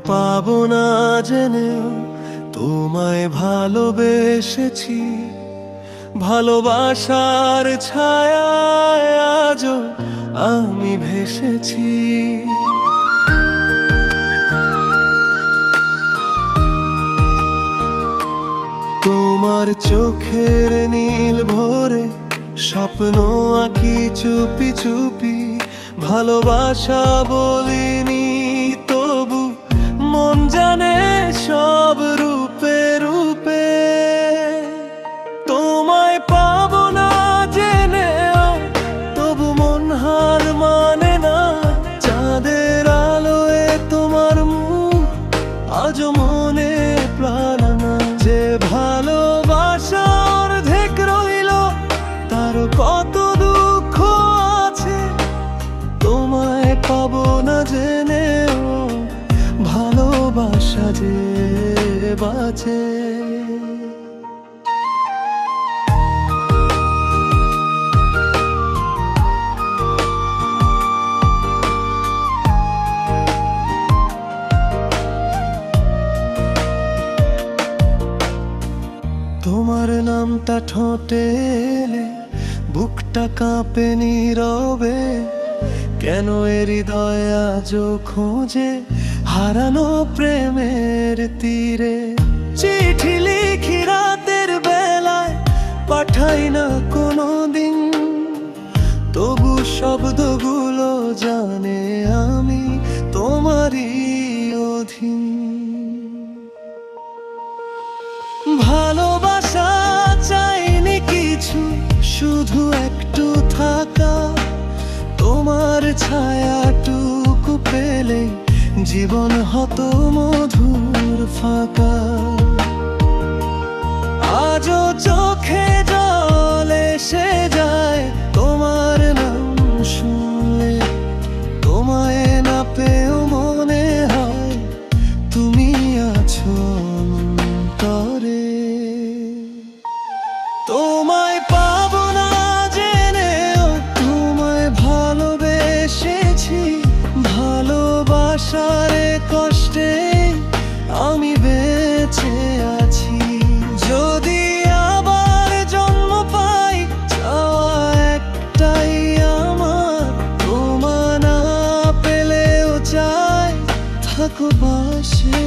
পাবো না জেনেও তোমায় ভালোবেসেছি, ভালোবাসার ছায়ায় আজও আমি ভেসেছি। তোমার চোখের নীল ভরে স্বপ্ন আঁকি চুপি চুপি, ভালোবাসা বলিনি তবু মন জানে সব রূপে রূপে। তোমায় পাবো না জেনেও তবু মন হার মানে না, চাঁদের আলোয় তোমার মুখ আজও মনে প্রাণ না। যে ভালোবাসা অর্ধেক রইল তার কত দুঃখ আছে, তোমায় পাবো না জেনেও ভালোবাসা যে বাঁচে। তোমার নামটা ঠোঁটে এলে বুকটা কাঁপে নীরবে, কেন এ হৃদয় আজও খোঁজে হারানো প্রেমের তীরে। চিঠি লিখি রাতের বেলায় পাঠাই না কোনো দিন, তবু শব্দগুলো জানে আমি তোমারই অধীন। ভালোবাসা চাইনি কিছু, শুধু একটু থাকা, তোমার ছায়াটুকু পেলে জীবন হতো মধুর ফাঁকা। আজও চোখে জল এসে যায় তোমার নাম শুনলে, তোমায় না পেয়েও মনে হয় তুমি আছো অন্তরে। তোমায় পাবো না জেনেও তোমায় ভালোবেসেছি, ভালোবাসার কষ্টে আমি বেঁচে আছি। যদি আবার জন্ম পাই চাওয়া একটাই আমার, তোমায় না পেলেও চাই থাকো পাশে।